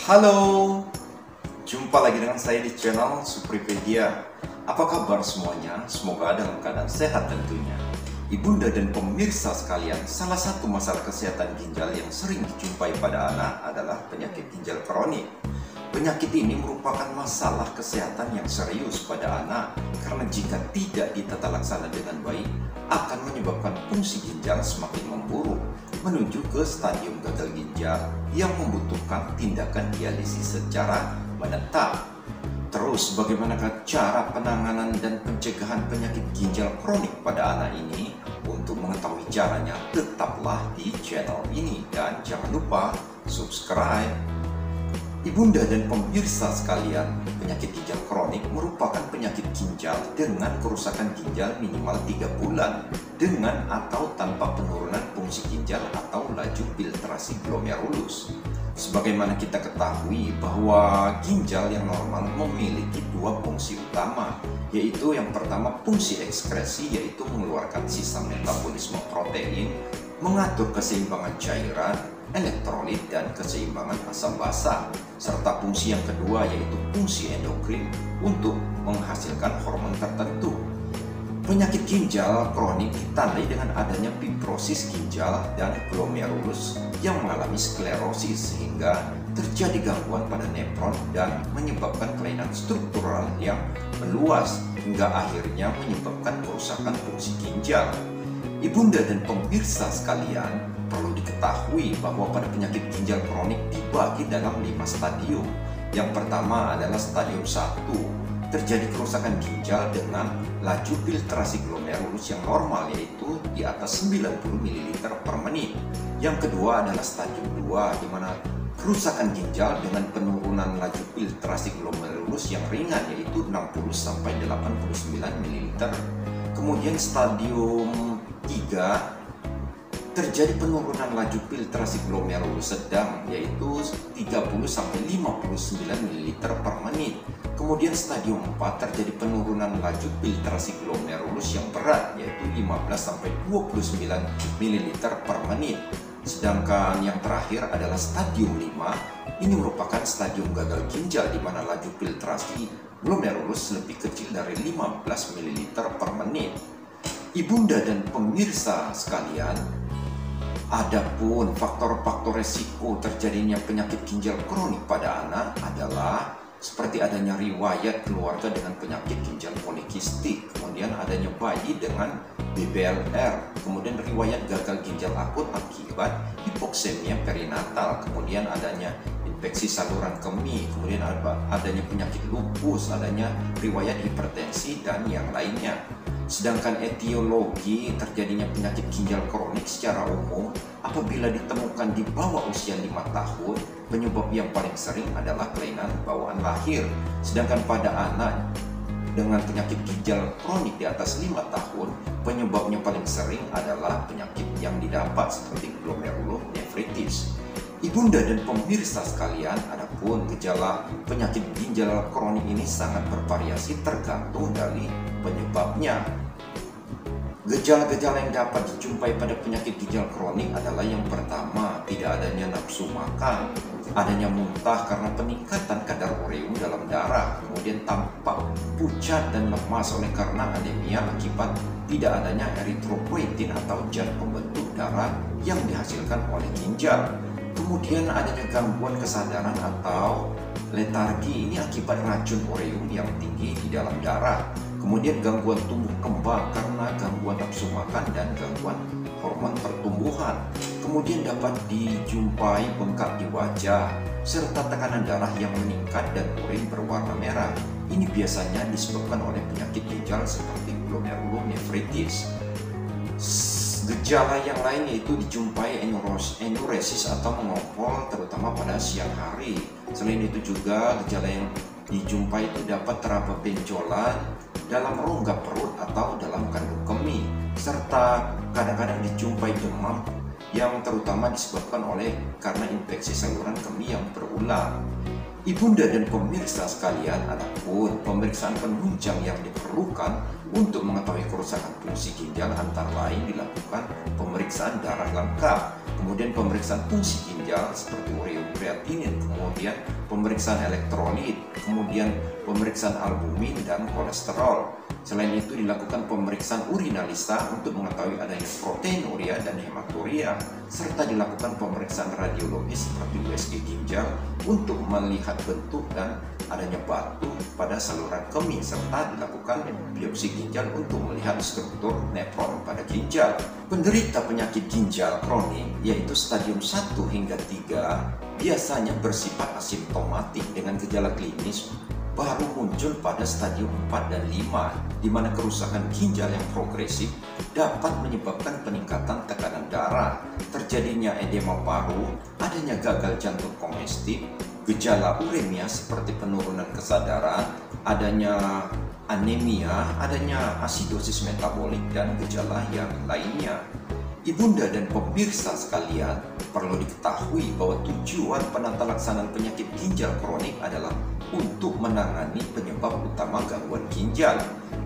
Halo, jumpa lagi dengan saya di channel Supripedia. Apa kabar semuanya? Semoga dalam keadaan sehat tentunya. Ibunda dan pemirsa sekalian, salah satu masalah kesehatan ginjal yang sering dijumpai pada anak adalah penyakit ginjal kronik. Penyakit ini merupakan masalah kesehatan yang serius pada anak karena jika tidak ditata laksana dengan baik akan menyebabkan fungsi ginjal semakin memburuk menuju ke stadium gagal ginjal yang membutuhkan tindakan dialisis secara menetap. Terus bagaimanakah cara penanganan dan pencegahan penyakit ginjal kronik pada anak ini? Untuk mengetahui caranya tetaplah di channel ini dan jangan lupa subscribe. Ibunda dan pemirsa sekalian, penyakit ginjal kronik merupakan penyakit ginjal dengan kerusakan ginjal minimal 3 bulan dengan atau tanpa penurunan fungsi ginjal atau laju filtrasi glomerulus. Sebagaimana kita ketahui bahwa ginjal yang normal memiliki dua fungsi utama, yaitu yang pertama fungsi ekskresi, yaitu mengeluarkan sisa metabolisme protein, mengatur keseimbangan cairan, elektrolit, dan keseimbangan asam basa, serta fungsi yang kedua yaitu fungsi endokrin untuk menghasilkan hormon tertentu. Penyakit ginjal kronik ditandai dengan adanya fibrosis ginjal dan glomerulus yang mengalami sklerosis sehingga terjadi gangguan pada nefron dan menyebabkan kelainan struktural yang meluas hingga akhirnya menyebabkan kerusakan fungsi ginjal. Ibunda dan pemirsa sekalian, perlu diketahui bahwa pada penyakit ginjal kronik dibagi dalam 5 stadium. Yang pertama adalah stadium 1, terjadi kerusakan ginjal dengan laju filtrasi glomerulus yang normal, yaitu di atas 90 ml per menit. Yang kedua adalah stadium 2, di mana kerusakan ginjal dengan penurunan laju filtrasi glomerulus yang ringan, yaitu 60-89 ml. Kemudian stadium 3, terjadi penurunan laju filtrasi glomerulus sedang, yaitu 30-59 ml per menit. Kemudian stadium 4, terjadi penurunan laju filtrasi glomerulus yang berat, yaitu 15-29 ml per menit. Sedangkan yang terakhir adalah stadium 5, ini merupakan stadium gagal ginjal di mana laju filtrasi glomerulus lebih kecil dari 15 ml per menit. Ibunda dan pemirsa sekalian, adapun faktor-faktor resiko terjadinya penyakit ginjal kronik pada anak adalah seperti adanya riwayat keluarga dengan penyakit ginjal polikistik, kemudian adanya bayi dengan BBLR, kemudian riwayat gagal ginjal akut akibat hipoksemia perinatal, kemudian adanya infeksi saluran kemih, kemudian adanya penyakit lupus, adanya riwayat hipertensi, dan yang lainnya. Sedangkan etiologi terjadinya penyakit ginjal kronik secara umum apabila ditemukan di bawah usia 5 tahun, penyebab yang paling sering adalah kelainan bawaan lahir. Sedangkan pada anak dengan penyakit ginjal kronik di atas 5 tahun, penyebabnya paling sering adalah penyakit yang didapat seperti glomerulonefritis. Ibunda dan pemirsa sekalian, adapun gejala penyakit ginjal kronik ini sangat bervariasi tergantung dari penyebabnya. Gejala-gejala yang dapat dijumpai pada penyakit ginjal kronik adalah yang pertama, tidak adanya nafsu makan, adanya muntah karena peningkatan kadar ureum dalam darah, kemudian tampak pucat dan lemas oleh karena anemia akibat tidak adanya eritropoietin atau zat pembentuk darah yang dihasilkan oleh ginjal. Kemudian adanya gangguan kesadaran atau letargi, ini akibat racun ureum yang tinggi di dalam darah. Kemudian gangguan tumbuh kembang karena gangguan nafsu makan dan gangguan hormon pertumbuhan. Kemudian dapat dijumpai bengkak di wajah serta tekanan darah yang meningkat dan urin berwarna merah. Ini biasanya disebabkan oleh penyakit ginjal seperti glomerulonefritis. Gejala yang lain yaitu dijumpai enuresis atau mengompol terutama pada siang hari. Selain itu juga gejala yang dijumpai itu dapat teraba benjolan dalam rongga perut atau dalam kandung kemih, serta kadang-kadang dijumpai demam yang terutama disebabkan oleh karena infeksi saluran kemih yang berulang. Ibunda dan pemirsa sekalian, adapun pemeriksaan penunjang yang diperlukan untuk mengetahui kerusakan fungsi ginjal antara lain dilakukan pemeriksaan darah lengkap, kemudian pemeriksaan fungsi ginjal seperti urea kreatinin, kemudian pemeriksaan elektrolit, kemudian pemeriksaan albumin dan kolesterol. Selain itu dilakukan pemeriksaan urinalisa untuk mengetahui adanya proteinuria dan hematuria, serta dilakukan pemeriksaan radiologis seperti USG ginjal untuk melihat bentuk dan adanya batu pada saluran kemih, serta dilakukan biopsi ginjal untuk melihat struktur nefron pada ginjal. Penderita penyakit ginjal kronik yaitu stadium 1 hingga 3 biasanya bersifat asimptomatik dengan gejala klinis baru muncul pada stadium 4 dan 5, di mana kerusakan ginjal yang progresif dapat menyebabkan peningkatan tekanan darah, terjadinya edema paru, adanya gagal jantung komestif, gejala uremia seperti penurunan kesadaran, adanya anemia, adanya asidosis metabolik, dan gejala yang lainnya. Ibunda dan pemirsa sekalian, perlu diketahui bahwa tujuan penata laksanaan penyakit ginjal kronik adalah untuk menangani penyebab utama gangguan ginjal,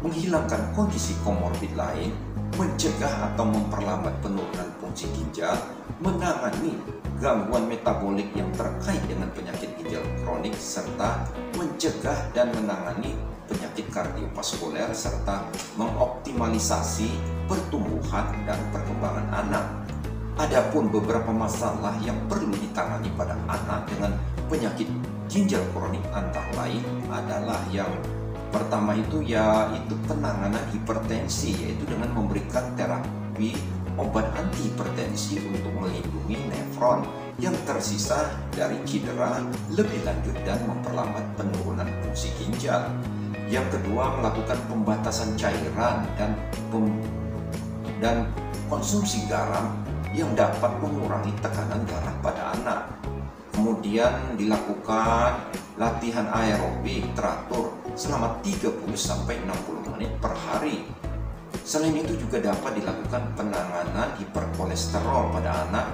menghilangkan kondisi komorbid lain, mencegah atau memperlambat penurunan fungsi ginjal, menangani gangguan metabolik yang terkait dengan penyakit ginjal kronik, serta mencegah dan menangani penyakit kardiovaskuler, serta mengoptimalisasi pertumbuhan dan perkembangan anak. Adapun beberapa masalah yang perlu ditangani pada anak dengan penyakit ginjal kronik antara lain adalah yang pertama itu yaitu penanganan hipertensi, yaitu dengan memberikan terapi obat antihipertensi untuk melindungi nefron yang tersisa dari cedera lebih lanjut dan memperlambat penurunan fungsi ginjal. Yang kedua, melakukan pembatasan cairan dan konsumsi garam yang dapat mengurangi tekanan darah pada anak. Kemudian dilakukan latihan aerobik teratur selama 30-60 menit per hari. Selain itu juga dapat dilakukan penanganan hiperkolesterol pada anak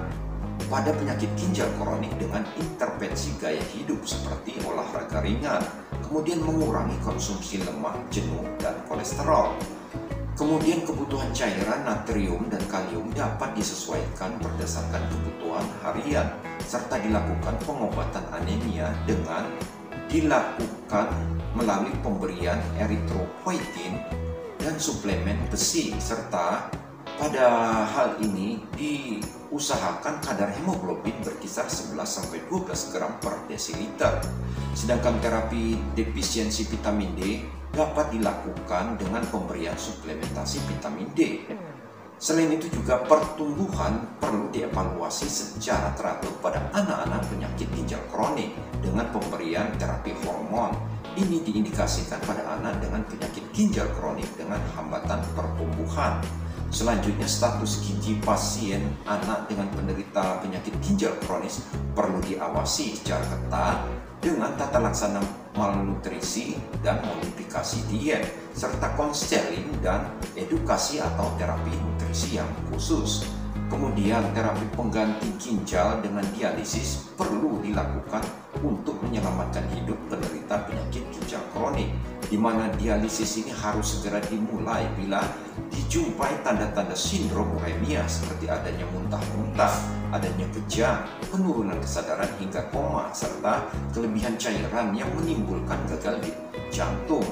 pada penyakit ginjal kronik dengan intervensi gaya hidup seperti olahraga ringan, kemudian mengurangi konsumsi lemak jenuh dan kolesterol. Kemudian kebutuhan cairan natrium dan kalium dapat disesuaikan berdasarkan kebutuhan harian, serta dilakukan pengobatan anemia dengan dilakukan melalui pemberian eritropoietin dan suplemen besi, serta pada hal ini diusahakan kadar hemoglobin berkisar 11-12 gram per desiliter. Sedangkan terapi defisiensi vitamin D dapat dilakukan dengan pemberian suplementasi vitamin D. Selain itu juga pertumbuhan perlu dievaluasi secara teratur pada anak-anak penyakit ginjal kronik dengan pemberian terapi hormon. Ini diindikasikan pada anak dengan penyakit ginjal kronik dengan hambatan pertumbuhan. Selanjutnya, status gizi pasien anak dengan penderita penyakit ginjal kronis perlu diawasi secara ketat dengan tata laksana malnutrisi dan modifikasi diet, serta konseling dan edukasi atau terapi nutrisi yang khusus. Kemudian terapi pengganti ginjal dengan dialisis perlu dilakukan untuk menyelamatkan hidup penderita penyakit ginjal kronik, di mana dialisis ini harus segera dimulai bila dijumpai tanda-tanda sindrom uremia seperti adanya muntah-muntah, adanya kejang, penurunan kesadaran hingga koma, serta kelebihan cairan yang menimbulkan gagal di jantung,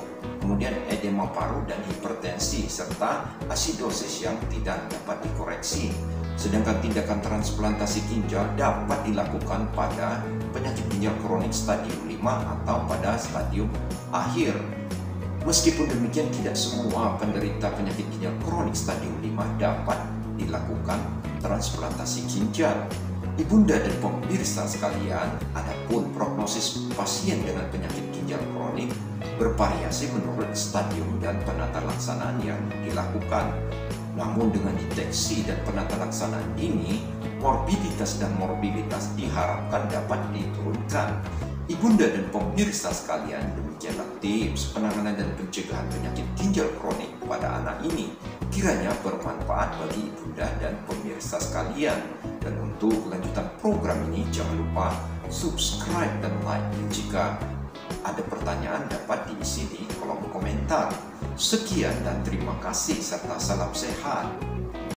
kemudian edema paru dan hipertensi, serta asidosis yang tidak dapat dikoreksi. Sedangkan tindakan transplantasi ginjal dapat dilakukan pada penyakit ginjal kronik stadium 5 atau pada stadium akhir. Meskipun demikian, tidak semua penderita penyakit ginjal kronik stadium 5 dapat dilakukan transplantasi ginjal. Ibunda dan pemirsa sekalian, adapun prognosis pasien dengan penyakit ginjal kronik bervariasi menurut stadium dan penata laksanaan yang dilakukan. Namun dengan deteksi dan penata laksanaan ini, morbiditas dan morbilitas diharapkan dapat diturunkan. Ibunda dan pemirsa sekalian, demikianlah tips penanganan dan pencegahan penyakit ginjal kronik pada anak ini. Kiranya bermanfaat bagi ibunda dan pemirsa sekalian. Dan untuk kelanjutan program ini, jangan lupa subscribe dan like. Jika ada pertanyaan dapat diisi di kolom komentar. Sekian dan terima kasih serta salam sehat.